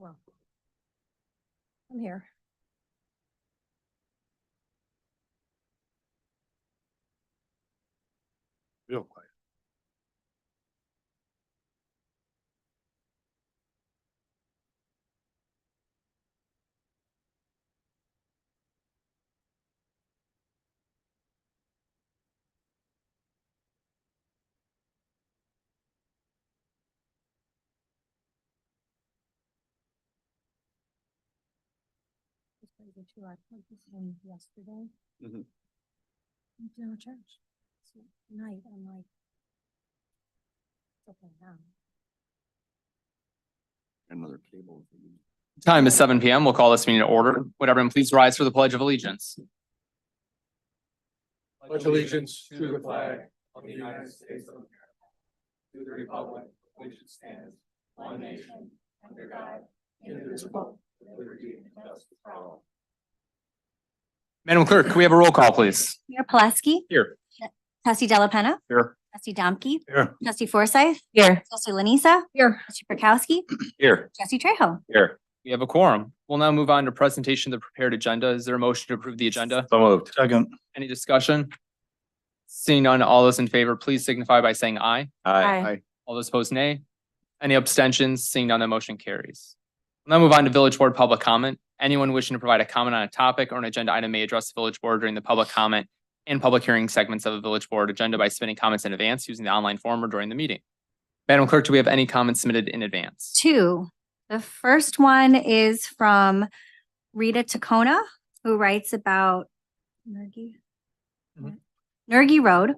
Well, I'm here. Real quiet. I put this in yesterday. Mhm. I'm doing church. So tonight, I'm like, it's okay now. Another cable. Time is 7 p.m. We'll call this meeting to order. Would everyone please rise for the Pledge of Allegiance? Pledge allegiance to the flag of the United States of America, to the republic which stands one nation under God, indivisible, with liberty and justice for all. Madam Clerk, can we have a roll call, please? Mayor Pulaski, Here. Trustee Delapenna, Here. Trustee Domke, Here. Trustee Forsythe. Here. Trustee Lanisa, Here. Trustee Prokowski, Here. Trustee Trejo. Here. We have a quorum. We'll now move on to presentation of the prepared agenda. Is there a motion to approve the agenda? So moved. Second. Any discussion? Seeing none, all those in favor, please signify by saying aye. Aye. All those opposed, nay. Any abstentions? Seeing none, the motion carries. We'll now move on to Village Board public comment. Anyone wishing to provide a comment on a topic or an agenda item may address the Village Board during the public comment and public hearing segments of the Village Board agenda by submitting comments in advance using the online form or during the meeting. Madam Clerk, do we have any comments submitted in advance? Two. The first one is from Rita Tacona, who writes about Nergi Road.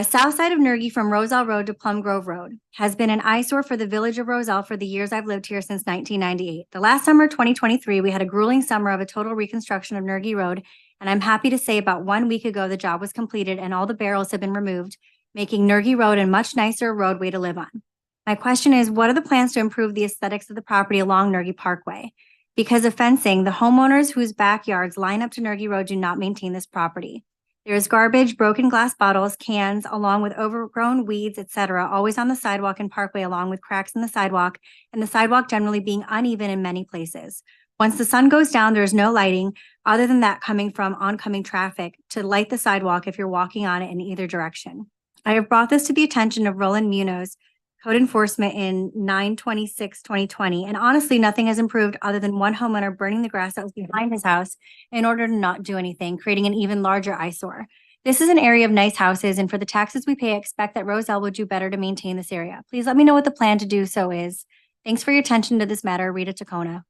South side of Nergi from Roselle Road to Plum Grove Road has been an eyesore for the village of Roselle for the years I've lived here since 1998. The last summer, 2023, we had a grueling summer of a total reconstruction of Nergi Road, and I'm happy to say about 1 week ago, the job was completed and all the barrels have been removed, making Nergi Road a much nicer roadway to live on. My question is, what are the plans to improve the aesthetics of the property along Nergi Parkway? Because of fencing, the homeowners whose backyards line up to Nergi Road do not maintain this property. There is garbage, broken glass bottles, cans, along with overgrown weeds, etc., always on the sidewalk and parkway, along with cracks in the sidewalk, and the sidewalk generally being uneven in many places. Once the sun goes down, there is no lighting other than that coming from oncoming traffic to light the sidewalk if you're walking on it in either direction. I have brought this to the attention of Roland Munoz, code enforcement in 9/26/2020, and honestly, nothing has improved other than one homeowner burning the grass that was behind his house in order to not do anything, creating an even larger eyesore. This is an area of nice houses, and for the taxes we pay, I expect that Roselle would do better to maintain this area. Please let me know what the plan to do so is. Thanks for your attention to this matter, Rita Tacona.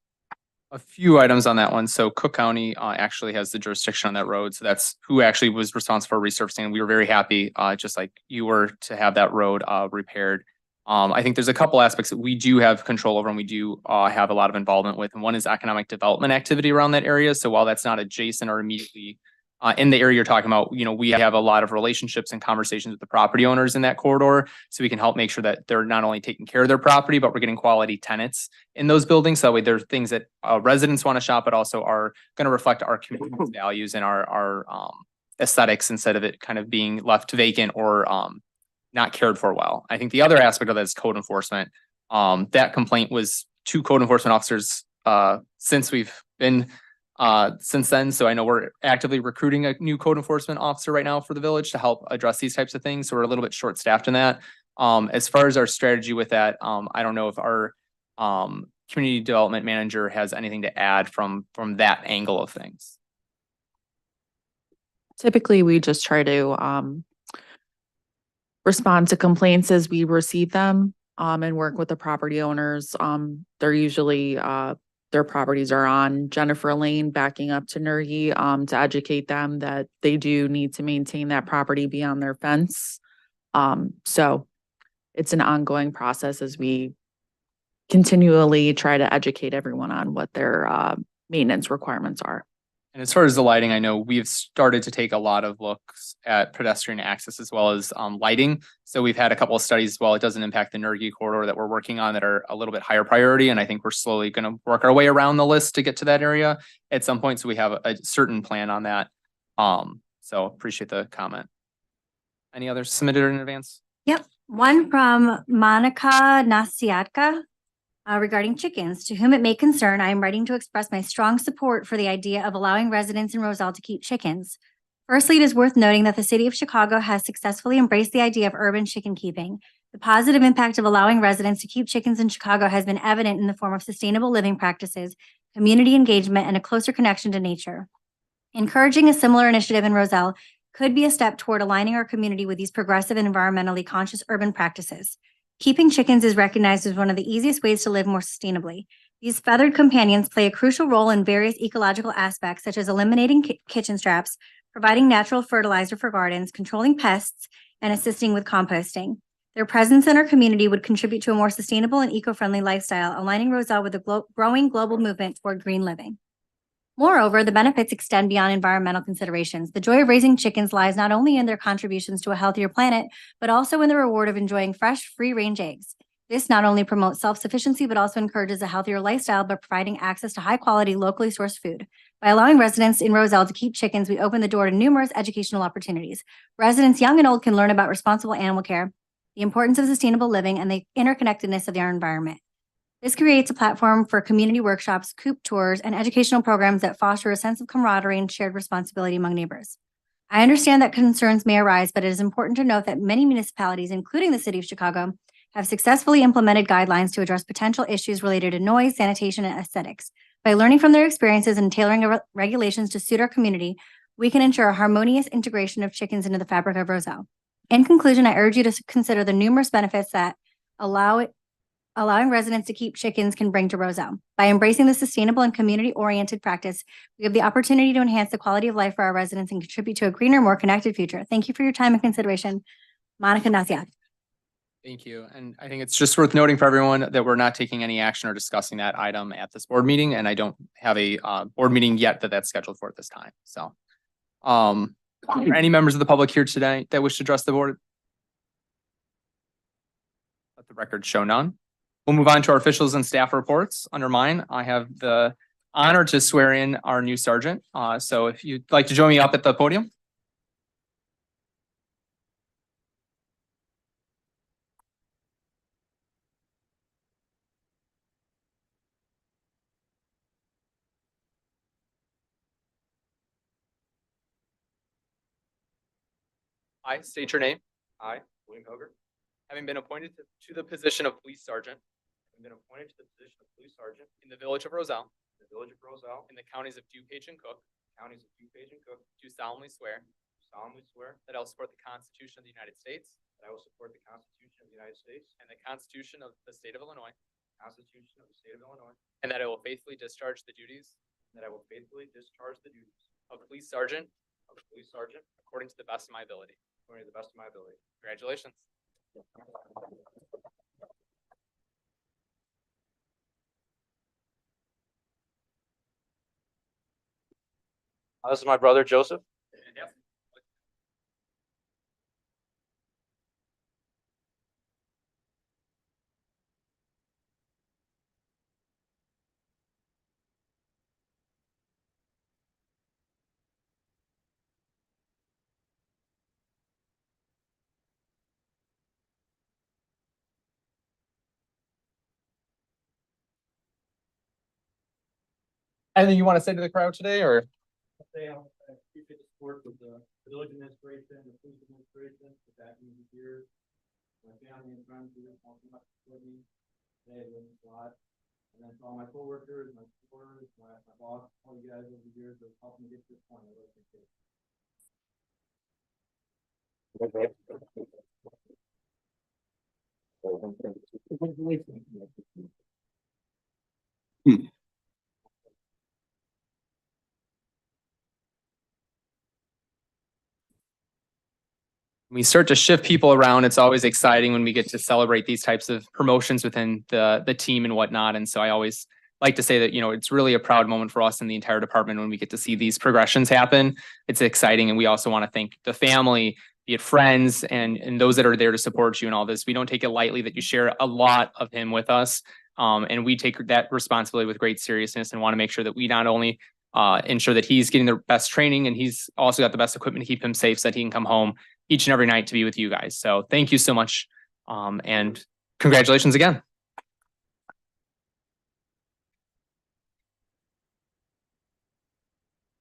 A few items on that one. So Cook County actually has the jurisdiction on that road. So that's who actually was responsible for resurfacing. We were very happy, just like you were, to have that road repaired. I think there's a couple aspects that we do have control over and we do have a lot of involvement with. And one is economic development activity around that area. So while that's not adjacent or immediately in the area you're talking about, you know, we have a lot of relationships and conversations with the property owners in that corridor. So we can help make sure that they're not only taking care of their property, but we're getting quality tenants in those buildings. So that way there's things that residents want to shop, but also are going to reflect our community's values and our aesthetics instead of it kind of being left vacant or not cared for well. I think the other aspect of that is code enforcement. That complaint was to code enforcement officers since we've been since then. So I know we're actively recruiting a new code enforcement officer right now for the village to help address these types of things. So we're a little bit short staffed in that. As far as our strategy with that, I don't know if our community development manager has anything to add from that angle of things. Typically, we just try to respond to complaints as we receive them and work with the property owners. They're usually their properties are on Jennifer Lane backing up to Nergi to educate them that they do need to maintain that property beyond their fence. So it's an ongoing process as we continually try to educate everyone on what their maintenance requirements are. And as far as the lighting, I know we've started to take a lot of looks at pedestrian access as well as lighting. So we've had a couple of studies, while it doesn't impact the Nergi corridor, that we're working on that are a little bit higher priority. And I think we're slowly going to work our way around the list to get to that area at some point. So we have a certain plan on that. So appreciate the comment. Any others submitted in advance? Yep. One from Monica Nasiatka. regarding chickens. To whom it may concern, I am writing to express my strong support for the idea of allowing residents in Roselle to keep chickens. Firstly, it is worth noting that the city of Chicago has successfully embraced the idea of urban chicken keeping. The positive impact of allowing residents to keep chickens in Chicago has been evident in the form of sustainable living practices, community engagement, and a closer connection to nature. Encouraging a similar initiative in Roselle could be a step toward aligning our community with these progressive and environmentally conscious urban practices. Keeping chickens is recognized as one of the easiest ways to live more sustainably. These feathered companions play a crucial role in various ecological aspects, such as eliminating kitchen traps, providing natural fertilizer for gardens, controlling pests, and assisting with composting. Their presence in our community would contribute to a more sustainable and eco-friendly lifestyle, aligning Roselle with the growing global movement toward green living. Moreover, the benefits extend beyond environmental considerations. The joy of raising chickens lies not only in their contributions to a healthier planet, but also in the reward of enjoying fresh, free-range eggs. This not only promotes self-sufficiency, but also encourages a healthier lifestyle by providing access to high-quality, locally sourced food. By allowing residents in Roselle to keep chickens, we open the door to numerous educational opportunities. Residents young and old can learn about responsible animal care, the importance of sustainable living, and the interconnectedness of our environment. This creates a platform for community workshops, coop tours, and educational programs that foster a sense of camaraderie and shared responsibility among neighbors. I understand that concerns may arise, but it is important to note that many municipalities, including the city of Chicago, have successfully implemented guidelines to address potential issues related to noise, sanitation, and aesthetics. By learning from their experiences and tailoring regulations to suit our community, we can ensure a harmonious integration of chickens into the fabric of Roselle. In conclusion, I urge you to consider the numerous benefits that allowing residents to keep chickens can bring to Roselle. By embracing this sustainable and community-oriented practice, we have the opportunity to enhance the quality of life for our residents and contribute to a greener, more connected future. Thank you for your time and consideration. Monica Naziat. Thank you. And I think it's just worth noting for everyone that we're not taking any action or discussing that item at this board meeting, and I don't have a board meeting yet that's scheduled for at this time. So, are there any members of the public here today that wish to address the board? Let the record show none. We'll move on to our officials and staff reports. Under mine, I have the honor to swear in our new sergeant. So if you'd like to join me up at the podium. I state your name. I, William Hoger, Having been appointed to the position of police sergeant have been appointed to the position of police sergeant in the village of Roselle, in the village of Roselle, in the counties of DuPage and Cook, counties of DuPage and Cook, do solemnly swear solemnly swear that I will support the Constitution of the United States that I will support the Constitution of the United States, and the Constitution of the State of Illinois, the Constitution of the State of Illinois, and that I will faithfully discharge the duties and that I will faithfully discharge the duties of police sergeant of a police sergeant according to the best of my ability. according to the best of my ability. Congratulations. This is my brother Joseph. Anything you want to say to the crowd today, or? I appreciate the support of the village administration, the police administration, for that means here. My family and friends who have helped me support me today, it means a lot. And then to all my coworkers, my supporters, my boss, all you guys over the years that have helped me get to this point, I really appreciate it. We start to shift people around. It's always exciting when we get to celebrate these types of promotions within the team and whatnot. And so I always like to say that, you know, it's really a proud moment for us in the entire department when we get to see these progressions happen. It's exciting. And we also want to thank the family, be it friends and those that are there to support you in all this. We don't take it lightly that you share a lot of him with us. And we take that responsibility with great seriousness and want to make sure that we not only ensure that he's getting the best training and he's also got the best equipment to keep him safe so that he can come home each and every night to be with you guys. So thank you so much. And congratulations again.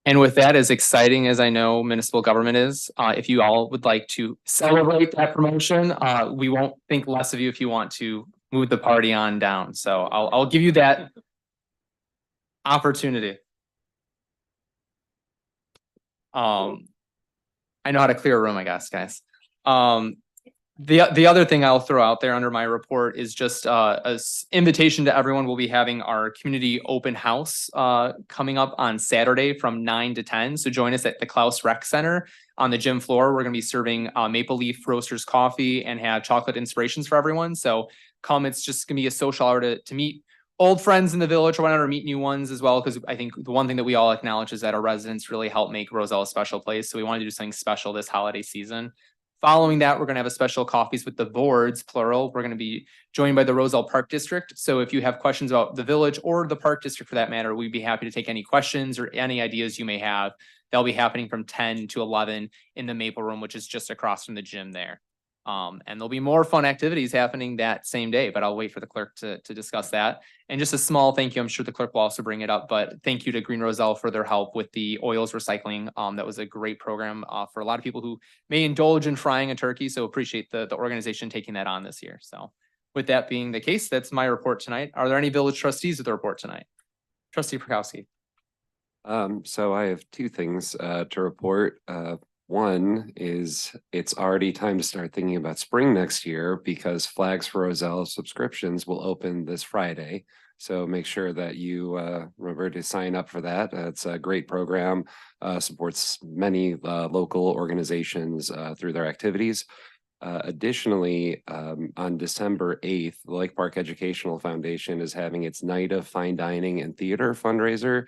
And with that, as exciting as I know municipal government is, if you all would like to celebrate that promotion, we won't think less of you if you want to move the party on down. So I'll give you that opportunity. I know how to clear a room, I guess, guys. The other thing I'll throw out there under my report is just invitation to everyone. We'll be having our community open house coming up on Saturday from 9 to 10. So join us at the Klaus Rec Center on the gym floor. We're going to be serving Maple Leaf Roasters coffee and have chocolate inspirations for everyone. So come, it's just going to be a social hour to meet old friends in the village or whatever, meet new ones as well. Because I think the one thing that we all acknowledge is that our residents really help make Roselle a special place. So we wanted to do something special this holiday season. Following that, we're going to have a special coffees with the boards, plural. We're going to be joined by the Roselle Park District. So if you have questions about the village or the Park District for that matter, we'd be happy to take any questions or any ideas you may have. They'll be happening from 10 to 11 in the Maple Room, which is just across from the gym there. And there'll be more fun activities happening that same day, but I'll wait for the clerk to discuss that. And just a small thank you, I'm sure the clerk will also bring it up, but thank you to Green Roselle for their help with the oils recycling. That was a great program for a lot of people who may indulge in frying a turkey. So appreciate the organization taking that on this year. So with that being the case, that's my report tonight. Are there any village trustees with a report tonight? Trustee Prokowski. So I have two things to report. One is it's already time to start thinking about spring next year because Flags for Roselle subscriptions will open this Friday. So make sure that you remember to sign up for that. It's a great program, supports many local organizations through their activities. Additionally, on December 8th, the Lake Park Educational Foundation is having its Night of Fine Dining and Theater fundraiser.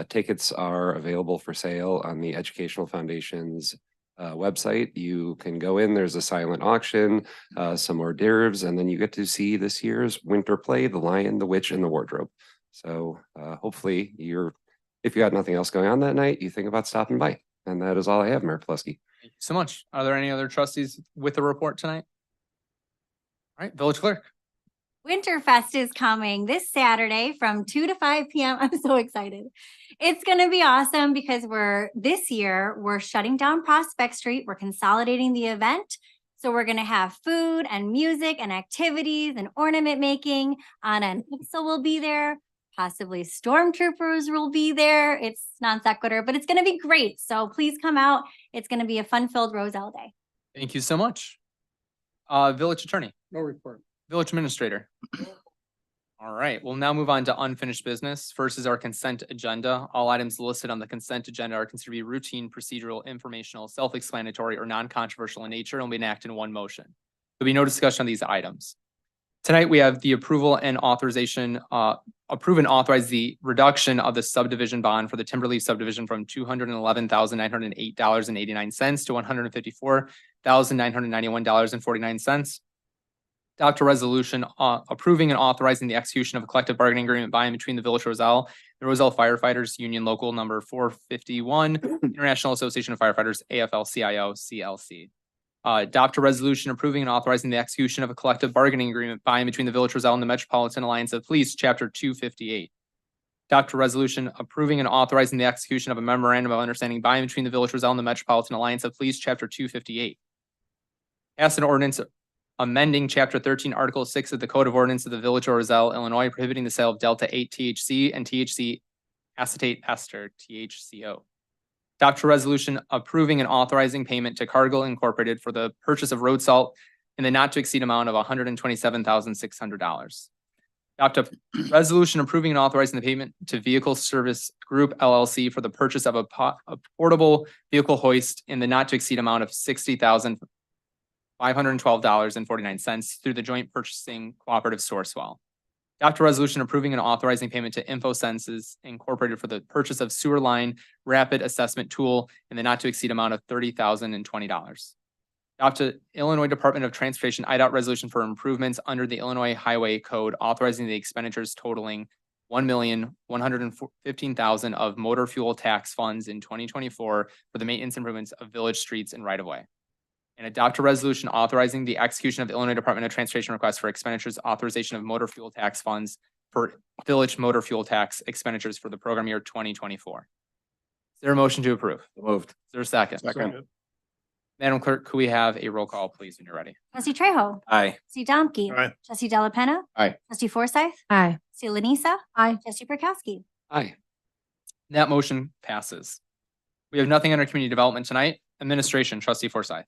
Tickets are available for sale on the Educational Foundation's website. You can go in, there's a silent auction, some hors d'oeuvres, and then you get to see this year's winter play, The Lion, the Witch, and the Wardrobe. So hopefully if you got nothing else going on that night, you think about stopping by. And that is all I have, Mayor Plesky. Thank you so much. Are there any other trustees with a report tonight? All right, village clerk. Winterfest is coming this Saturday from 2 to 5 p.m. I'm so excited. It's going to be awesome because this year we're shutting down Prospect Street. We're consolidating the event. So we're going to have food and music and activities and ornament making. Anna and Pixel will be there. Possibly stormtroopers will be there. It's non sequitur, but it's going to be great. So please come out. It's going to be a fun-filled Roselle Day. Thank you so much. Village attorney. No report. Village administrator. All right, we'll now move on to unfinished business. First is our consent agenda. All items listed on the consent agenda are considered to be routine, procedural, informational, self-explanatory, or non-controversial in nature and will be enacted in one motion. There'll be no discussion on these items. Tonight, we have the approval and authorization, approve and authorize the reduction of the subdivision bond for the Timberleaf subdivision from $211,908.89 to $154,991.49. Adopt a resolution approving and authorizing the execution of a collective bargaining agreement by and between the Village Roselle, the Roselle Firefighters Union Local Number 451, International Association of Firefighters, AFL-CIO, CLC. Adopt a resolution approving and authorizing the execution of a collective bargaining agreement by and between the Village Roselle and the Metropolitan Alliance of Police, Chapter 258. Adopt a resolution approving and authorizing the execution of a memorandum of understanding by and between the Village Roselle and the Metropolitan Alliance of Police, Chapter 258. Pass an ordinance amending Chapter 13, Article 6 of the Code of Ordinance of the Village of Roselle, Illinois, prohibiting the sale of Delta-8 THC and THC acetate ester, THCO. Adopt a resolution approving and authorizing payment to Cargill Incorporated for the purchase of road salt in the not to exceed amount of $127,600. Adopt a resolution approving and authorizing the payment to Vehicle Service Group LLC for the purchase of a portable vehicle hoist in the not to exceed amount of $60,512.49 through the Joint Purchasing Cooperative Sourcewell. Adopt a resolution approving and authorizing payment to InfoSenses Incorporated for the purchase of sewer line rapid assessment tool in the not to exceed amount of $30,020. Adopt a Illinois Department of Transportation IDOT resolution for improvements under the Illinois Highway Code, authorizing the expenditures totaling $1,115,000 of motor fuel tax funds in 2024 for the maintenance improvements of village streets and right-of-way. And adopt a resolution authorizing the execution of Illinois Department of Transportation requests for expenditures authorization of motor fuel tax funds for village motor fuel tax expenditures for the program year 2024. there a motion to approve? Is Moved. there a second? Second. Madam Clerk, could we have a roll call, please, when you're ready? Trustee Trejo. Aye. Trustee Domke. Aye. Trustee Delapenna. Aye. Trustee Forsythe. Aye. Trustee Lanisa. Aye. Trustee Prokowski. Aye. That motion passes. We have nothing under community development tonight. Administration, trustee Forsythe.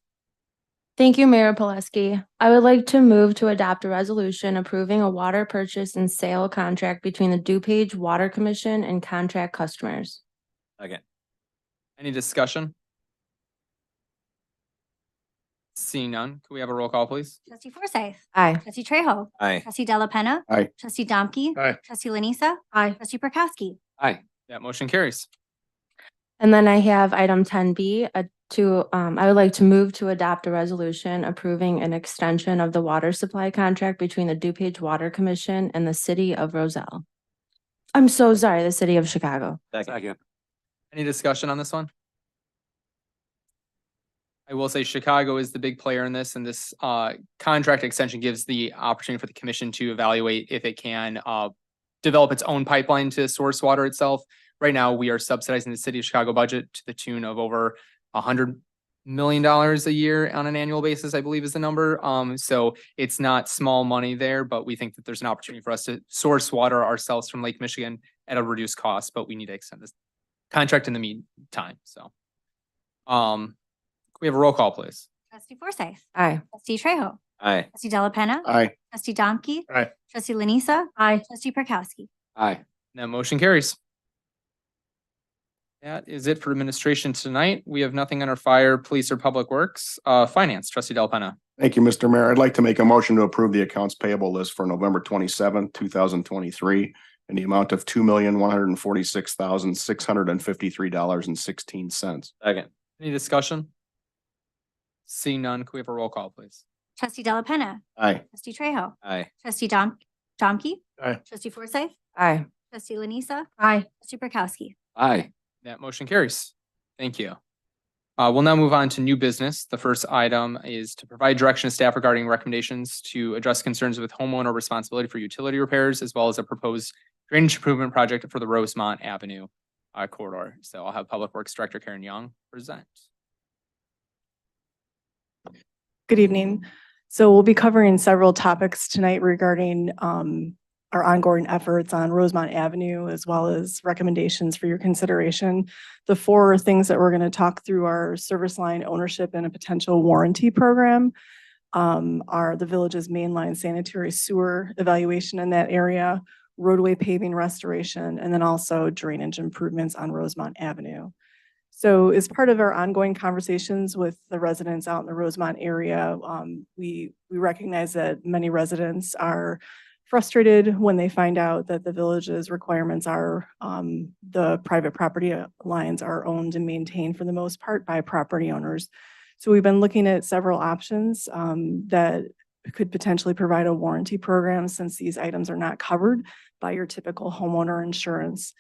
Thank you, Mayor Pileski. I would like to move to adopt a resolution approving a water purchase and sale contract between the DuPage Water Commission and contract customers. Second. Any discussion? Seeing none, could we have a roll call, please? Trustee Forsythe. Aye. Trustee Trejo. Aye. Trustee Delapenna. Aye. Trustee Domke. Aye. Trustee Lanisa. Aye. Trustee Prokowski. Aye. That motion carries. And then I have item 10B, I would like to move to adopt a resolution approving an extension of the water supply contract between the DuPage Water Commission and the city of Roselle. I'm so sorry, the city of Chicago. Second. Any discussion on this one? I will say Chicago is the big player in this, and this contract extension gives the opportunity for the commission to evaluate if it can develop its own pipeline to source water itself. Right now, we are subsidizing the city of Chicago budget to the tune of over $100 million a year on an annual basis, I believe is the number. So it's not small money there, but we think that there's an opportunity for us to source water ourselves from Lake Michigan at a reduced cost, but we need to extend this contract in the meantime. So, can we have a roll call, please? Trustee Forsythe. Aye. Trustee Trejo. Aye. Trustee Delapenna. Aye. Trustee Domke. Aye. Trustee Lanisa. Aye. Trustee Prokowski. Aye. That motion carries. That is it for administration tonight. We have nothing under fire, police, or public works. Finance, trustee Delapenna. Thank you, Mr. Mayor. I'd like to make a motion to approve the accounts payable list for November 27th, 2023 in the amount of $2,146,653.16. Second. Any discussion? Seeing none, can we have a roll call, please? Trustee Delapenna. Aye. Trustee Trejo. Aye. Trustee Domke. Aye. Trustee Forsythe. Aye. Trustee Lanisa. Aye. Trustee Prokowski. Aye. That motion carries. Thank you. We'll now move on to new business. The first item is to provide direction to staff regarding recommendations to address concerns with homeowner responsibility for utility repairs, as well as a proposed drainage improvement project for the Rosemont Avenue corridor. So I'll have Public Works Director Karen Young present. Good evening. So we'll be covering several topics tonight regarding our ongoing efforts on Rosemont Avenue, as well as recommendations for your consideration. The four things that we're going to talk through are service line ownership and a potential warranty program, are the village's mainline sanitary sewer evaluation in that area, roadway paving restoration, and then also drainage improvements on Rosemont Avenue. So as part of our ongoing conversations with the residents out in the Rosemont area, we recognize that many residents are frustrated when they find out that the village's requirements are the private property lines are owned and maintained for the most part by property owners. So we've been looking at several options that could potentially provide a warranty program, since these items are not covered by your typical homeowner insurance.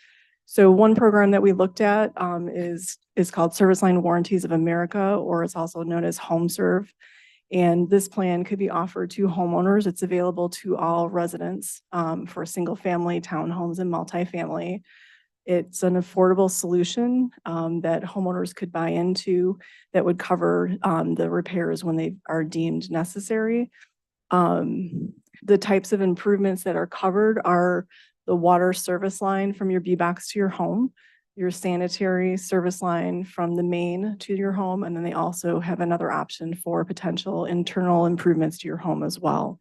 So one program that we looked at is called Service Line Warranties of America, or it's also known as HomeServe. And this plan could be offered to homeowners. It's available to all residents for single family, townhomes, and multifamily. It's an affordable solution that homeowners could buy into that would cover the repairs when they are deemed necessary. The types of improvements that are covered are the water service line from your B-box to your home, your sanitary service line from the main to your home, and then they also have another option for potential internal improvements to your home as well.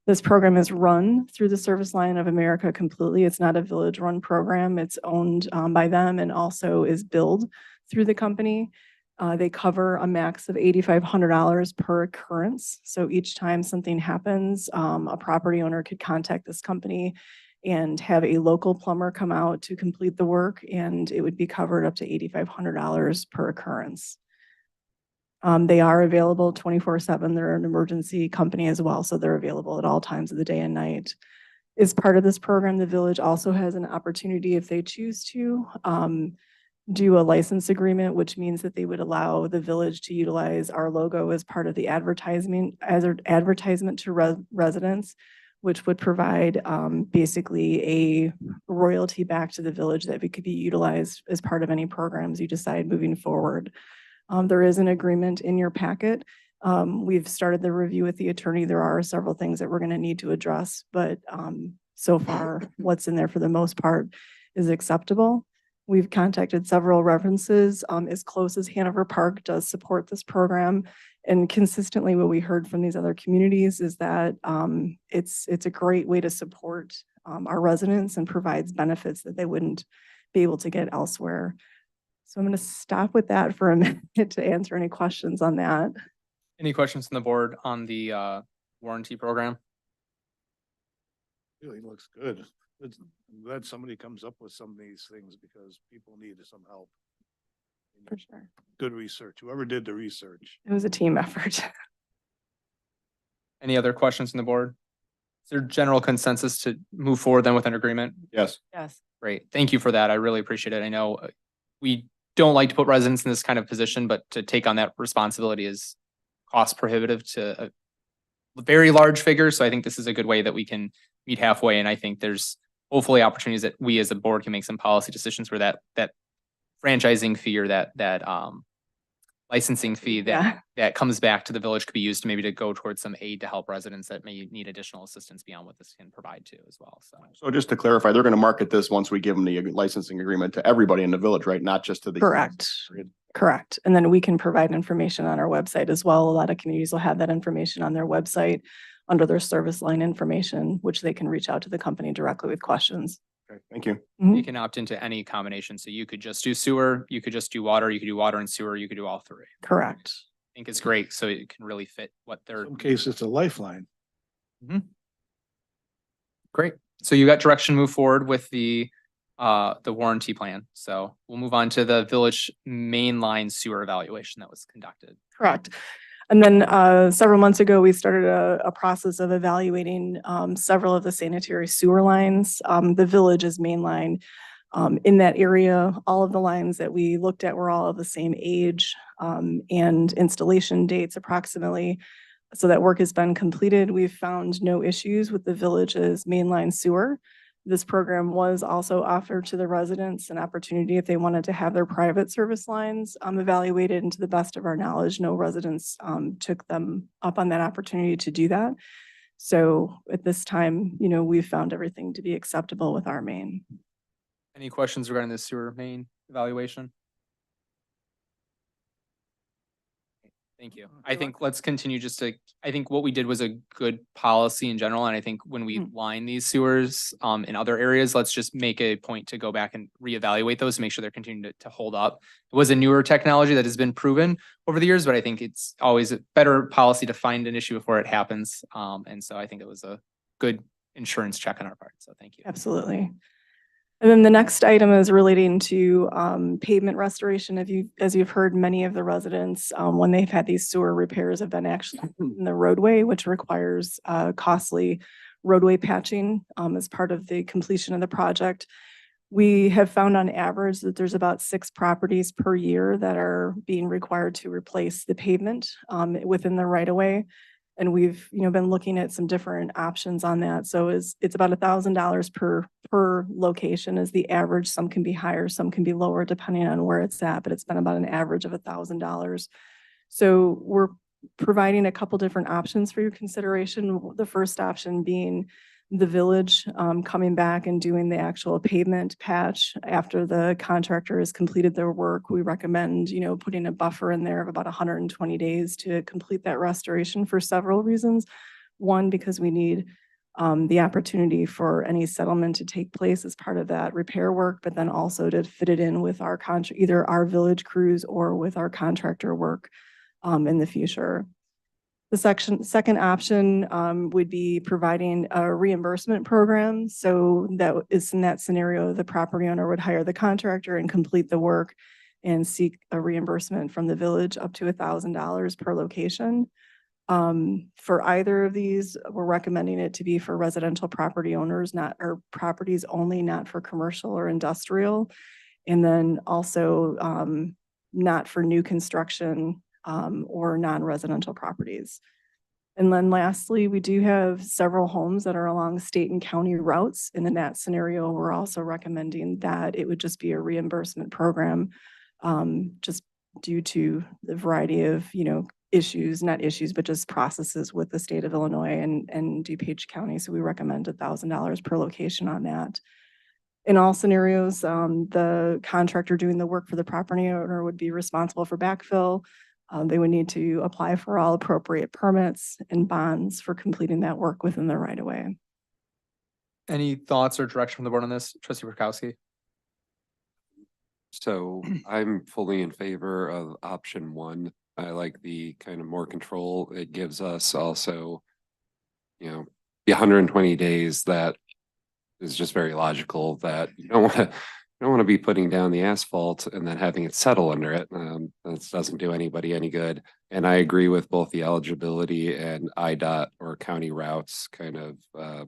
This program is run through the Service Line of America completely. It's not a village-run program. It's owned by them and also is billed through the company. They cover a max of $8,500 per occurrence. So each time something happens, a property owner could contact this company and have a local plumber come out to complete the work, and it would be covered up to $8,500 per occurrence. They are available 24/7. They're an emergency company as well, so they're available at all times of the day and night. As part of this program, the village also has an opportunity, if they choose to, do a license agreement, which means that they would allow the village to utilize our logo as part of the advertisement to residents, which would provide basically a royalty back to the village that could be utilized as part of any programs you decide moving forward. There is an agreement in your packet. We've started the review with the attorney. There are several things that we're going to need to address, but so far, what's in there for the most part is acceptable. We've contacted several references, as close as Hanover Park does support this program. And consistently, what we heard from these other communities is that it's a great way to support our residents and provides benefits that they wouldn't be able to get elsewhere. So I'm going to stop with that for a minute to answer any questions on that. Any questions from the board on the warranty program? Really looks good. I'm glad somebody comes up with some of these things because people need some help. For sure. Good research, whoever did the research. It was a team effort. Any other questions from the board? Is there general consensus to move forward then with an agreement? Yes. Yes. Great. Thank you for that. I really appreciate it. I know we don't like to put residents in this kind of position, but to take on that responsibility is cost prohibitive to a very large figure. So I think this is a good way that we can meet halfway. And I think there's hopefully opportunities that we as a board can make some policy decisions where that franchising fee or that licensing fee that comes back to the village could be used to maybe to go towards some aid to help residents that may need additional assistance beyond what this can provide too as well. So just to clarify, they're going to market this once we give them the licensing agreement to everybody in the village, right? Not just to the. Correct. Correct. And then we can provide information on our website as well. A lot of communities will have that information on their website under their service line information, which they can reach out to the company directly with questions. Okay, thank you. You can opt into any combination. So you could just do sewer, you could just do water, you could do water and sewer, you could do all three. Correct. I think it's great. So it can really fit what In they're. some cases, it's a lifeline. Great. So you got direction to move forward with the warranty plan. So we'll move on to the village mainline sewer evaluation that was conducted. Correct. And then several months ago, we started a process of evaluating several of the sanitary sewer lines. The village's main line in that area, all of the lines that we looked at were all of the same age and installation dates approximately. So that work has been completed. We've found no issues with the village's mainline sewer. This program was also offered to the residents an opportunity if they wanted to have their private service lines evaluated, and to the best of our knowledge, no residents took them up on that opportunity to do that. So at this time, we've found everything to be acceptable with our main. Any questions regarding the sewer main evaluation? Thank you. I think let's continue I think what we did was a good policy in general. And I think when we line these sewers in other areas, let's just make a point to go back and reevaluate those to make sure they're continuing to hold up. It was a newer technology that has been proven over the years, but I think it's always a better policy to find an issue before it happens. And so I think it was a good insurance check on our part. So thank you. Absolutely. And then the next item is relating to pavement restoration. As you've heard, many of the residents, when they've had these sewer repairs, have been actually in the roadway, which requires costly roadway patching as part of the completion of the project. We have found on average that there's about 6 properties per year that are being required to replace the pavement within the right of way. And we've, been looking at some different options on that. So it's about $1,000 per location is the average. Some can be higher, some can be lower depending on where it's at, but it's been about an average of $1,000. So we're providing a couple different options for your consideration. The first option being the village coming back and doing the actual pavement patch after the contractor has completed their work. We recommend, putting a buffer in there of about 120 days to complete that restoration for several reasons. One, because we need the opportunity for any settlement to take place as part of that repair work, but then also to fit it in with our either our village crews or with our contractor work in the future. The second option would be providing a reimbursement program. So that is in that scenario, the property owner would hire the contractor and complete the work and seek a reimbursement from the village up to $1,000 per location. For either of these, we're recommending it to be for residential property owners, or properties only, not for commercial or industrial. And then also not for new construction or non-residential properties. And then lastly, we do have several homes that are along state and county routes. And in that scenario, we're also recommending that it would just be a reimbursement program, just due to the variety of, issues, not issues, but just processes with the state of Illinois and DuPage County. So we recommend $1,000 per location on that. In all scenarios, the contractor doing the work for the property owner would be responsible for backfill. They would need to apply for all appropriate permits and bonds for completing that work within the right of way. Any thoughts or direction from the board on this? Trustee Burkowski? So I'm fully in favor of option one. I like the kind of more control it gives us also. The 120 days, that is just very logical that you don't want to be putting down the asphalt and then having it settle under it. That doesn't do anybody any good. And I agree with both the eligibility and IDOT or county routes kind of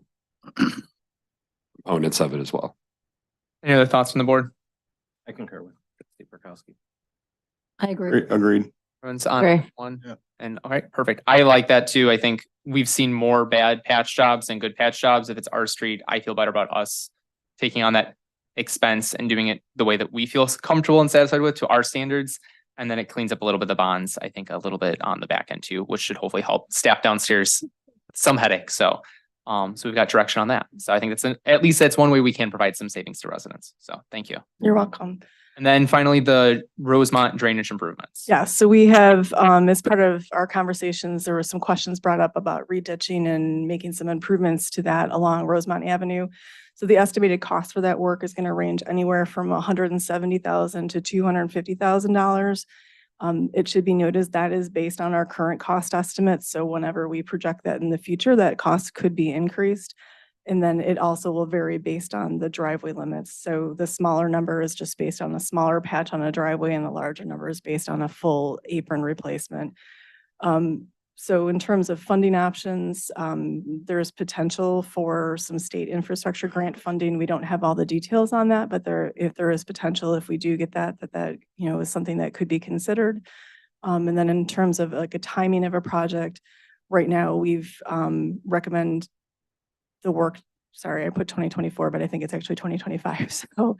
components of it as well. Any other thoughts from the board? I concur with Trustee Burkowski. I agree. Agreed. Everyone's on Agree. one? Yeah. And all right, perfect. I like that too. I think we've seen more bad patch jobs than good patch jobs. If it's our street, I feel better about us taking on that expense and doing it the way that we feel comfortable and satisfied with to our standards. And then it cleans up a little bit of the bonds, I think a little bit on the back end too, which should hopefully help staff downstairs some headache. So we've got direction on that. So I think at least that's one way we can provide some savings to residents. So thank you. You're welcome. And then finally, the Rosemont drainage improvements. Yeah, so we have, as part of our conversations, there were some questions brought up about reditching and making some improvements to that along Rosemont Avenue. So the estimated cost for that work is going to range anywhere from $170,000 to $250,000. It should be noted that is based on our current cost estimates. So whenever we project that in the future, that cost could be increased. And then it also will vary based on the driveway limits. So the smaller number is just based on a smaller patch on a driveway, and the larger number is based on a full apron replacement. So in terms of funding options, there's potential for some state infrastructure grant funding. We don't have all the details on that, but if there is potential, if we do get that is something that could be considered. And then in terms of like a timing of a project, right now we've recommend the work, sorry, I put 2024, but I think it's actually 2025. So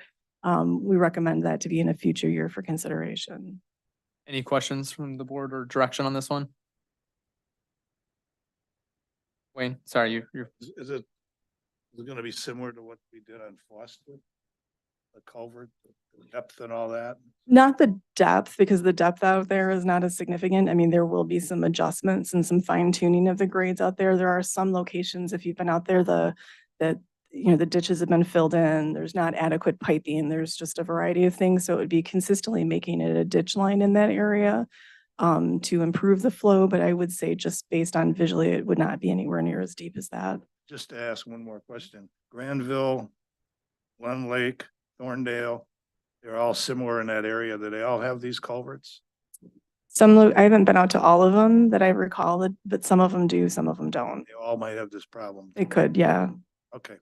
we recommend that to be in a future year for consideration. Any questions from the board or direction on this one? Wayne, sorry, you're Is it gonna be similar to what we did on Foster? The culvert, the depth and all that? Not the depth, because the depth out there is not as significant. I mean, there will be some adjustments and some fine tuning of the grades out there. There are some locations, if you've been out there, the ditches have been filled in, there's not adequate piping, there's just a variety of things. So it would be consistently making it a ditch line in that area to improve the flow. But I would say just based on visually, it would not be anywhere near as deep as that. Just to ask one more question, Granville, Glen Lake, Thorndale, they're all similar in that area. Do they all have these culverts? I haven't been out to all of them that I recall, but some of them do, some of them don't. They all might have this problem. It could, yeah. Okay.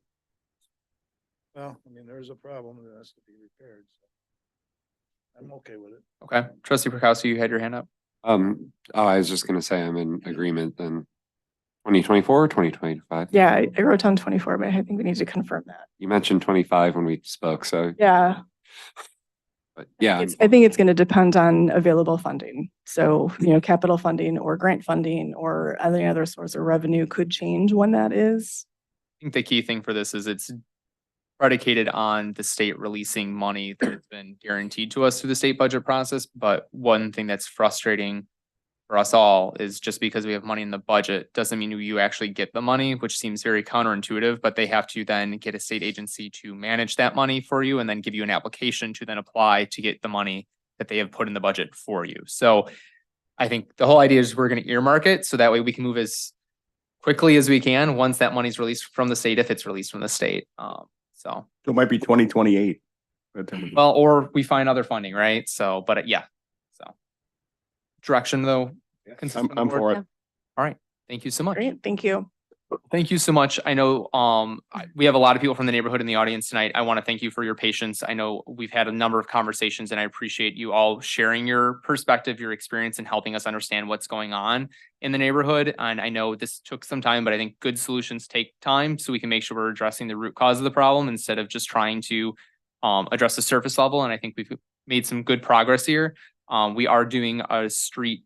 Well, I mean, there's a problem that has to be repaired. So I'm okay with it. okay. Trustee Prokowski, you had your hand up. I was just gonna say I'm in agreement then. 2024 or 2025? Yeah, I wrote down 24, but I think we need to confirm that. You mentioned 25 when we spoke, so, Yeah, but yeah, I think it's going to depend on available funding. So, capital funding or grant funding or any other source of revenue could change when that is. I think the key thing for this is it's predicated on the state releasing money that's been guaranteed to us through the state budget process. But one thing that's frustrating for us all is just because we have money in the budget doesn't mean you actually get the money, which seems very counterintuitive, but they have to then get a state agency to manage that money for you and then give you an application to then apply to get the money that they have put in the budget for you. So I think the whole idea is we're going to earmark it so that way we can move as quickly as we can once that money's released from the state, if it's released from the state. So it might be 2028. well, or we find other funding, right? So, but yeah, so direction though. consistent with the I'm board? for it. All right, thank you so much. Great, thank you. Thank you so much. I know we have a lot of people from the neighborhood in the audience tonight. I want to thank you for your patience. I know we've had a number of conversations and I appreciate you all sharing your perspective, your experience and helping us understand what's going on in the neighborhood. And I know this took some time, but I think good solutions take time so we can make sure we're addressing the root cause of the problem instead of just trying to address the surface level. And I think we've made some good progress here. We are doing a street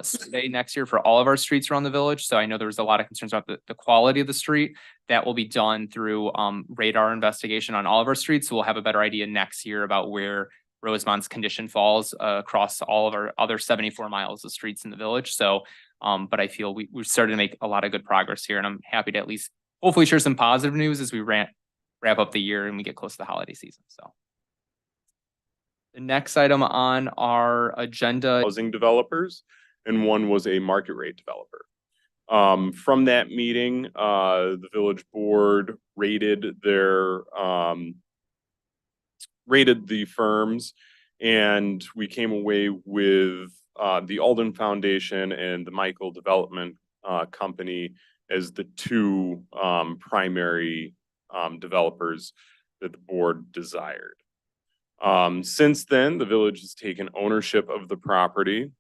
survey next year for all of our streets around the village. So I know there was a lot of concerns about the quality of the street. That will be done through radar investigation on all of our streets. So we'll have a better idea next year about where Rosemont's condition falls across all of our other 74 miles of streets in the village. So, but I feel we've started to make a lot of good progress here, and I'm happy to at least hopefully share some positive news as we wrap up the year and we get close to the holiday season. So. The next item on our agenda. Housing developers, and one was a market rate developer. From that meeting, the village board rated the firms, and we came away with the Alden Foundation and the Michael Development Company as the two primary developers that the board desired. Since then, the village has taken ownership of the property.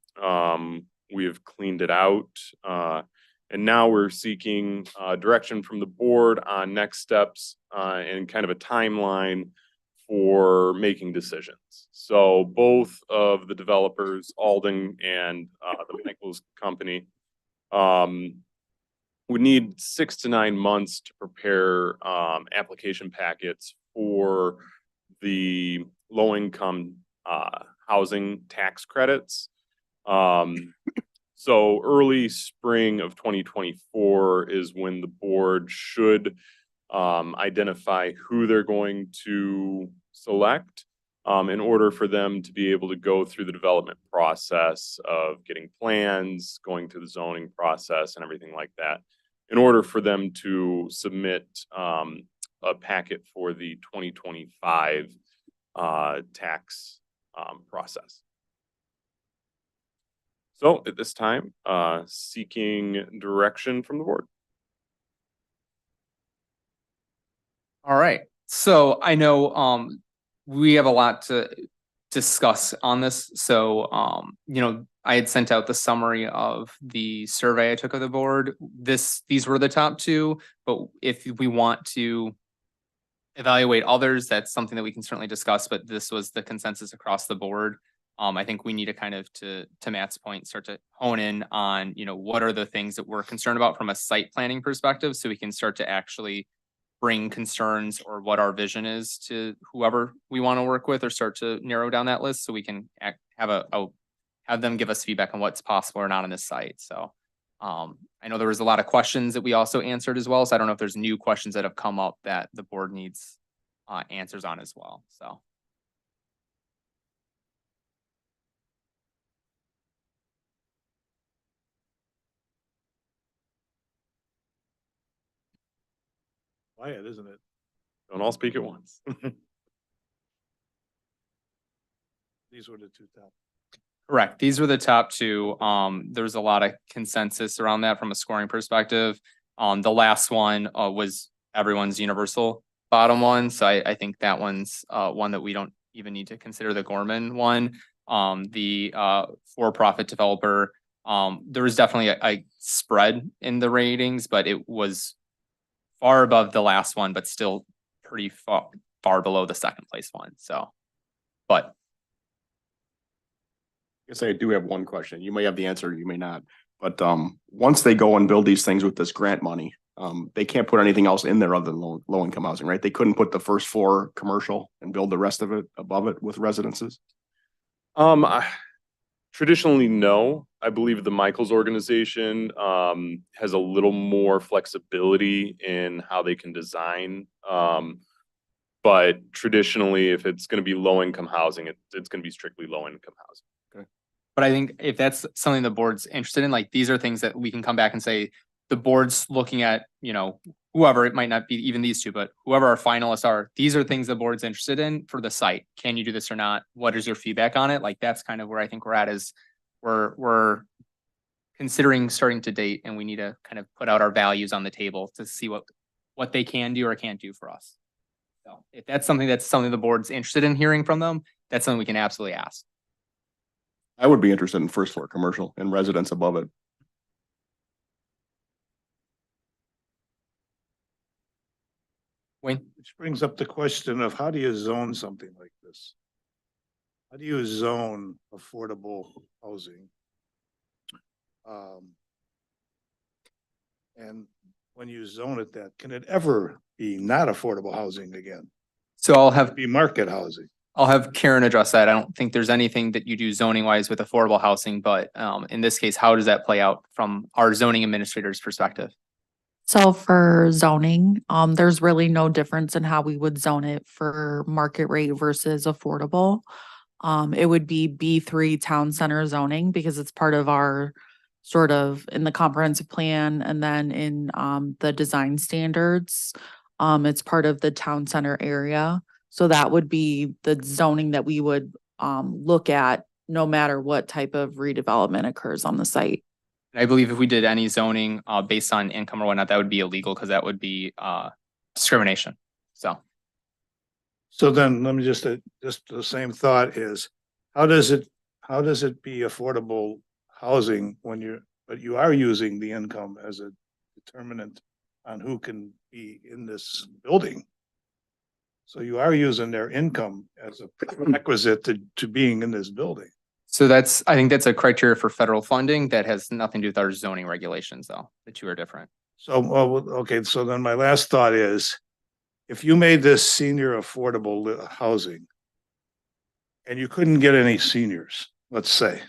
We have cleaned it out. And now we're seeking direction from the board on next steps and kind of a timeline for making decisions. So both of the developers, Alden and the Michaels Company, would need 6 to 9 months to prepare application packets for the low-income housing tax credits. So early spring of 2024 is when the board should identify who they're going to select in order for them to be able to go through the development process of getting plans, going through the zoning process and everything like that, in order for them to submit a packet for the 2025 tax process. So at this time, seeking direction from the board. All right. So I know we have a lot to discuss on this. So I had sent out the summary of the survey I took of the board. These were the top two, but if we want to evaluate others, that's something that we can certainly discuss, but this was the consensus across the board. I think we need to kind of, to Matt's point, start to hone in on, what are the things that we're concerned about from a site planning perspective, so we can start to actually bring concerns or what our vision is to whoever we want to work with, or start to narrow down that list so we can have them give us feedback on what's possible or not on this site. So I know there was a lot of questions that we also answered as well. So I don't know if there's new questions that have come up that the board needs answers on as well. So. Quiet, isn't it? Don't all speak at once. These were the two top. Correct. These were the top two. There's a lot of consensus around that from a scoring perspective. The last one was everyone's universal bottom one. So I think that one's one that we don't even need to consider. The Gorman one, the for-profit developer. There was definitely a spread in the ratings, but it was far above the last one, but still pretty far below the second place one. So, but. I guess I do have one question. You may have the answer, you may not. But once they go and build these things with this grant money, they can't put anything else in there other than low income housing, right? They couldn't put the first floor commercial and build the rest of it above it with residences? Traditionally, no. I believe the Michaels organization has a little more flexibility in how they can design. But traditionally, if it's going to be low income housing, it's going to be strictly low income housing. But I think if that's something the board's interested in, like, these are things that we can come back and say, the board's looking at, whoever, it might not be even these two, but whoever our finalists are, these are things the board's interested in for the site. Can you do this or not? What is your feedback on it? Like, that's kind of where I think we're at, is we're considering starting to date and we need to kind of put out our values on the table to see what they can do or can't do for us. So if that's something the board's interested in hearing from them, that's something we can absolutely ask. I would be interested in first floor commercial and residents above it. Wayne? Which brings up the question of how do you zone something like this? How do you zone affordable housing? And when you zone it that, can it ever be not affordable housing again? So Be market housing? I'll have Karen address that. I don't think there's anything that you do zoning wise with affordable housing, but in this case, how does that play out from our zoning administrator's perspective? So for zoning, there's really no difference in how we would zone it for market rate versus affordable. It would be B3 town center zoning because it's part of our sort of in the comprehensive plan and then in the design standards. It's part of the town center area. So that would be the zoning that we would look at no matter what type of redevelopment occurs on the site. I believe if we did any zoning based on income or whatnot, that would be illegal because that would be discrimination. So then let me just the same thought is, how does it be affordable housing when but you are using the income as a determinant on who can be in this building? So you are using their income as a requisite to being in this building. So I think that's a criteria for federal funding that has nothing to do with our zoning regulations though. The two are different. So, okay, so then my last thought is, if you made this senior affordable housing and you couldn't get any seniors, let's say,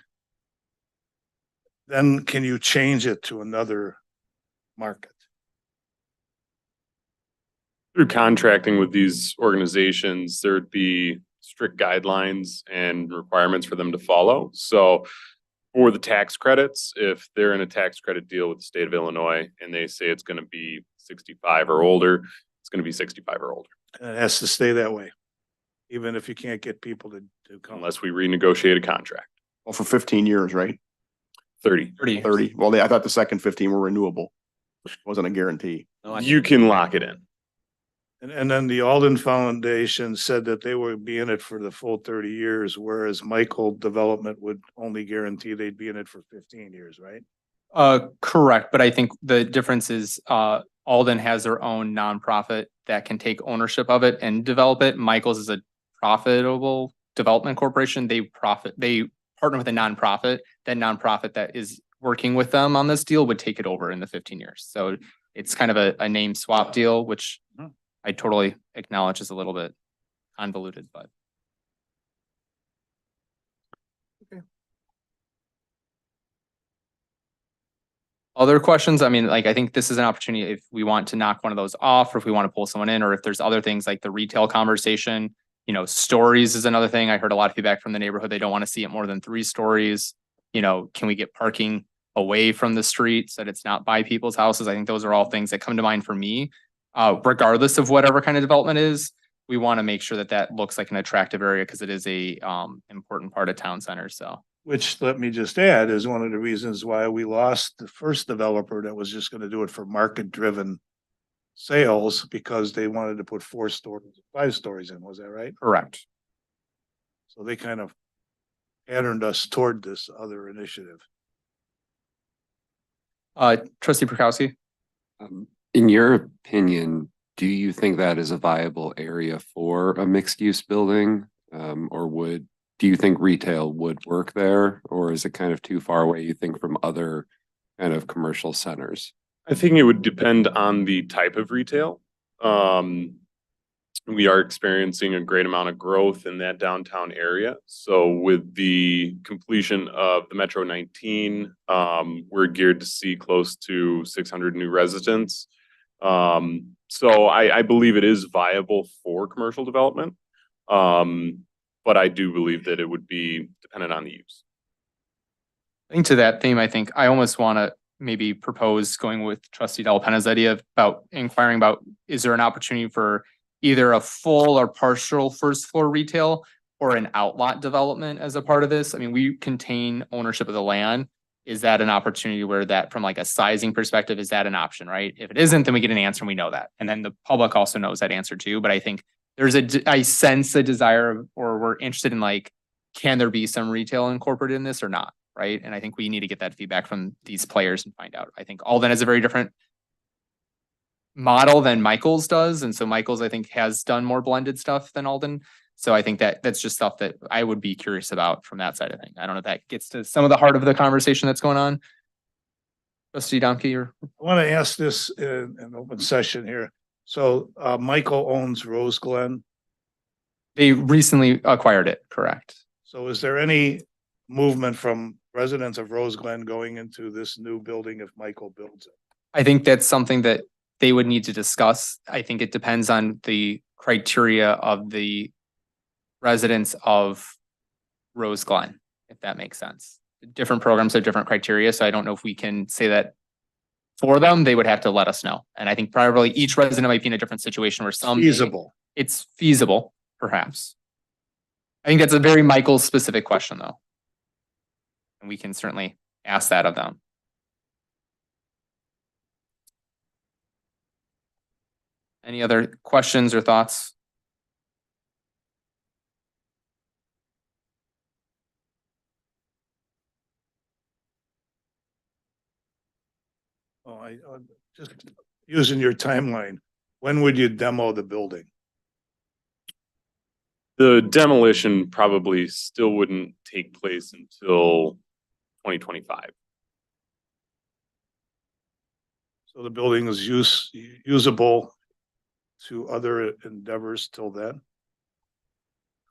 then can you change it to another market? Through contracting with these organizations, there'd be strict guidelines and requirements for them to follow. So for the tax credits, if they're in a tax credit deal with the state of Illinois and they say it's going to be 65 or older, it's going to be 65 or older. And it has to stay that way, even if you can't get people to come. Unless we renegotiate a contract. Well, for 15 years, right? 30. 30. Well, I thought the second 15 were renewable. Wasn't a guarantee. You can lock it in. And then the Alden Foundation said that they would be in it for the full 30 years, whereas Michael Development would only guarantee they'd be in it for 15 years, right? Correct, but I think the difference is Alden has their own nonprofit that can take ownership of it and develop it. Michael's is a profitable development corporation. They partner with a nonprofit. That nonprofit that is working with them on this deal would take it over in the 15 years. So it's kind of a name swap deal, which I totally acknowledge is a little bit convoluted, but. Other questions? I mean, like, I think this is an opportunity if we want to knock one of those off, or if we want to pull someone in, or if there's other things like the retail conversation, stories is another thing. I heard a lot of feedback from the neighborhood. They don't want to see it more than 3 stories. Can we get parking away from the streets so that it's not by people's houses? I think those are all things that come to mind for me. Regardless of whatever kind of development is, we want to make sure that that looks like an attractive area because it is a important part of town center. So. Which, let me just add, is one of the reasons why we lost the first developer that was just going to do it for market-driven sales, because they wanted to put 4 stories, 5 stories in. Was that right? Correct. So they kind of patterned us toward this other initiative. Trustee Prokowski. In your opinion, do you think that is a viable area for a mixed-use building? Or do you think retail would work there, or is it kind of too far away, you think, from other kind of commercial centers? I think it would depend on the type of retail. We are experiencing a great amount of growth in that downtown area. So with the completion of the Metro 19, we're geared to see close to 600 new residents. So I believe it is viable for commercial development. But I do believe that it would be dependent on the use. I think to that theme, I think I almost want to maybe propose going with Trustee Della Penna's idea about inquiring about, is there an opportunity for either a full or partial first floor retail or an outlot development as a part of this? I mean, we contain ownership of the land. is that an opportunity where that from like a sizing perspective, is that an option, right? If it isn't, then we get an answer and we know that. And then the public also knows that answer too. But I think I sense a desire or we're interested in like, can there be some retail incorporated in this or not? Right. And I think we need to get that feedback from these players and find out. I think Alden has a very different model than Michaels does. And so Michaels, I think, has done more blended stuff than Alden. So I think that that's just stuff that I would be curious about from that side of things. I don't know if that gets to some of the heart of the conversation that's going on. Trustee Domke, or I want to ask this in an open session here. So Michael owns Rose Glen. they recently acquired it, correct? So is there any movement from residents of Rose Glen going into this new building if Michael builds it? I think that's something that they would need to discuss. I think it depends on the criteria of the residents of Rose Glen, if that makes sense. Different programs have different criteria, so I don't know if we can say that for them. They would have to let us know. And I think probably each resident might be in a different situation where some Feasible. it's feasible, perhaps. I think that's a very Michael specific question though. And we can certainly ask that of them. Any other questions or thoughts? Oh, I just using your timeline, when would you demo the building? The demolition probably still wouldn't take place until 2025. So the building is usable to other endeavors till then?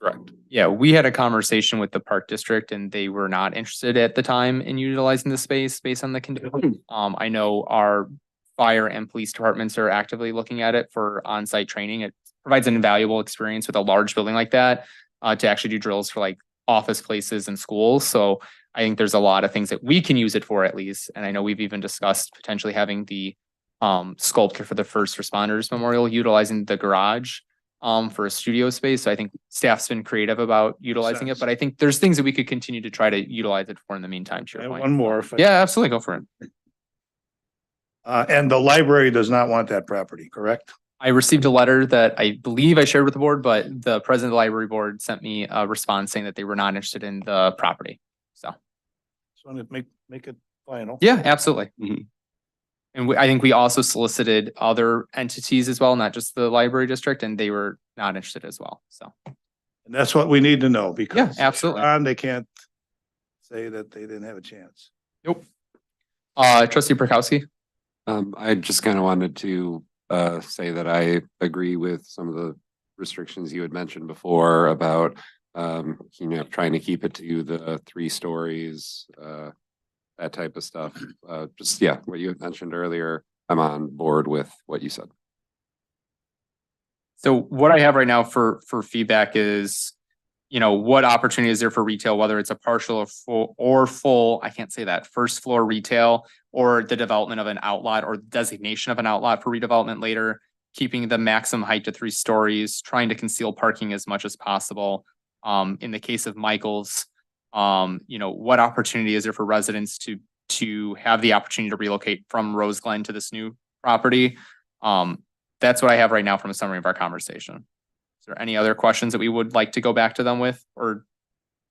Correct. Yeah, we had a conversation with the park district and they were not interested at the time in utilizing the space based on the condition. I know our fire and police departments are actively looking at it for on-site training. It provides an invaluable experience with a large building like that to actually do drills for like office places and schools. So I think there's a lot of things that we can use it for at least. And I know we've even discussed potentially having the sculpture for the first responders memorial, utilizing the garage for a studio space. So I think staff's been creative about utilizing it, but I think there's things that we could continue to try to utilize it for in the meantime, to I your have point. one more. If I- Yeah, absolutely. Go for it. And the library does not want that property, correct? I received a letter that I believe I shared with the board, but the president of the library board sent me a response saying that they were not interested in the property. So, Just want to make it final. yeah, absolutely. And I think we also solicited other entities as well, not just the library district, and they were not interested as well. So, And that's what we need to know because. Yeah, absolutely. And they can't say that they didn't have a chance. nope. Trustee Prokowski. I just kind of wanted to say that I agree with some of the restrictions you had mentioned before about trying to keep it to the 3 stories, that type of stuff. Just what you had mentioned earlier. I'm on board with what you said. So what I have right now for feedback is, what opportunity is there for retail, whether it's a partial or full, I can't say that, first floor retail, or the development of an outlet or designation of an outlet for redevelopment later, keeping the maximum height to 3 stories, trying to conceal parking as much as possible. In the case of Michael's, what opportunity is there for residents to have the opportunity to relocate from Rose Glen to this new property? That's what I have right now from a summary of our conversation. Is there any other questions that we would like to go back to them with, or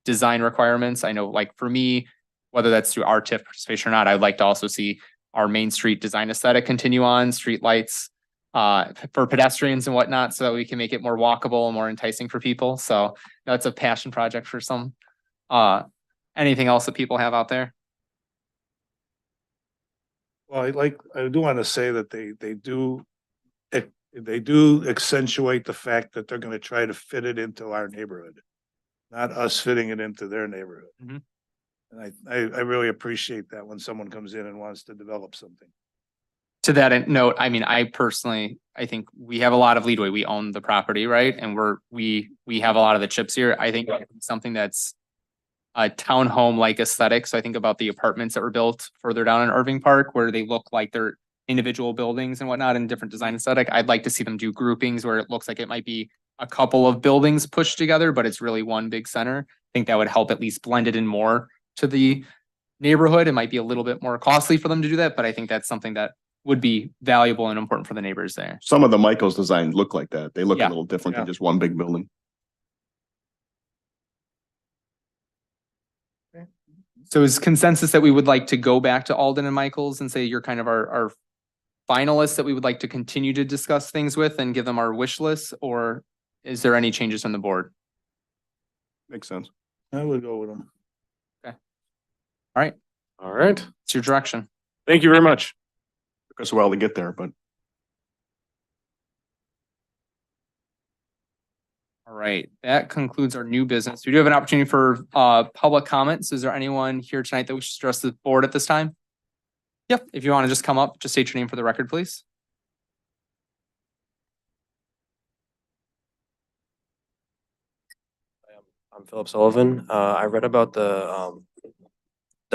design requirements? I know, like for me, whether that's through our TIF participation or not, I'd like to also see our Main Street design aesthetic continue on, street lights for pedestrians and whatnot, so that we can make it more walkable and more enticing for people. So that's a passion project for some. Anything else that people have out there? Well, I do want to say that they do accentuate the fact that they're going to try to fit it into our neighborhood, not us fitting it into their neighborhood. Mhm. And I really appreciate that when someone comes in and wants to develop something. To that note, I mean, I think we have a lot of leadway. We own the property, right? And we have a lot of the chips here. I think something that's a townhome-like aesthetic. So I think about the apartments that were built further down in Irving Park, where they look like they're individual buildings and whatnot in different design aesthetic. I'd like to see them do groupings where it looks like it might be a couple of buildings pushed together, but it's really one big center. I think that would help at least blend it in more to the neighborhood. It might be a little bit more costly for them to do that, but I think that's something that would be valuable and important for the neighbors there. Some of the Michaels designs look like that. They look a Yeah. little different than Yeah. just one big building. So is consensus that we would like to go back to Alden and Michaels and say you're kind of our finalists that we would like to continue to discuss things with and give them our wish list, or is there any changes from the board? Makes sense. I would go with them. All right. It's your direction. Thank you very much. Took us a while to get there, but All right, that concludes our new business. We do have an opportunity for public comments. Is there anyone here tonight that we should address the board at this time? Yep, if you want to just come up, just state your name for the record, please. I'm Philip Sullivan. I read about the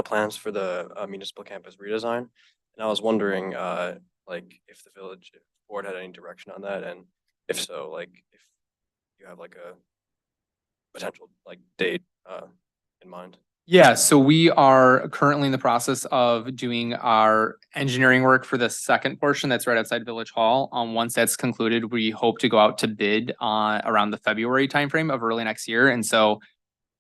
plans for the municipal campus redesign, and I was wondering, like, if the village board had any direction on that, and if so, like, if you have like a potential like date in mind. Yeah, so we are currently in the process of doing our engineering work for the second portion that's right outside Village Hall. Once that's concluded, we hope to go out to bid around the February timeframe of early next year. And so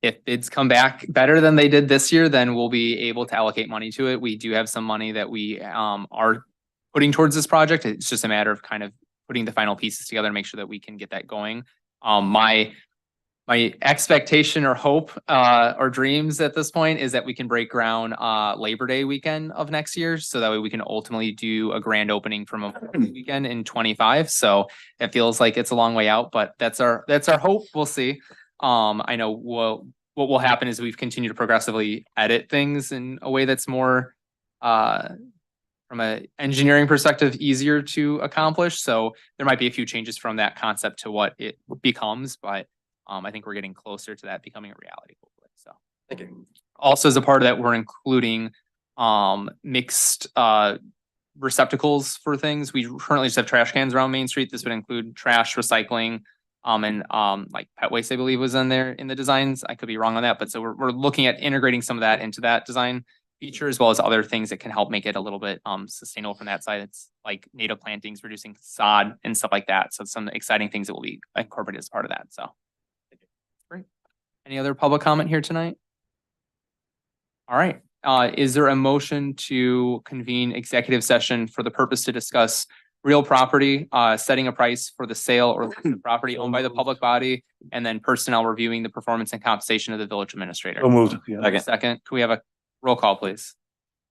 if bids come back better than they did this year, then we'll be able to allocate money to it. We do have some money that we are putting towards this project. It's just a matter of kind of putting the final pieces together to make sure that we can get that going. My expectation or hope or dreams at this point is that we can break ground Labor Day weekend of next year. So that way we can ultimately do a grand opening from a weekend in 25. So it feels like it's a long way out, but that's our hope. We'll see. I know what will happen is we've continued to progressively edit things in a way that's more from an engineering perspective, easier to accomplish. So there might be a few changes from that concept to what it becomes, but I think we're getting closer to that becoming a reality, hopefully. So Thank you. also as a part of that, we're including mixed receptacles for things. We currently just have trash cans around Main Street. This would include trash, recycling, and like pet waste, I believe was in there in the designs. I could be wrong on that, but so we're looking at integrating some of that into that design feature, as well as other things that can help make it a little bit sustainable from that side. It's like native plantings, reducing sod and stuff like that. So some exciting things that will be incorporated as part of that. So great. Any other public comment here tonight? All right. Is there a motion to convene executive session for the purpose to discuss real property, setting a price for the sale or lease of property owned by the public body, and then personnel reviewing the performance and compensation of the village administrator? So moved. Yeah. Second, can we have a roll call, please?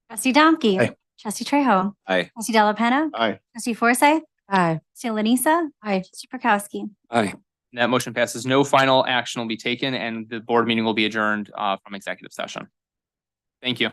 Trustee Domke. Aye. Trustee Trejo. Aye. Trustee Della Penna. aye. Trustee Forsythe. Aye. Trustee Lanisa. Aye. Trustee Prokowski. Aye. That motion passes. No final action will be taken, and the board meeting will be adjourned from executive session. Thank you.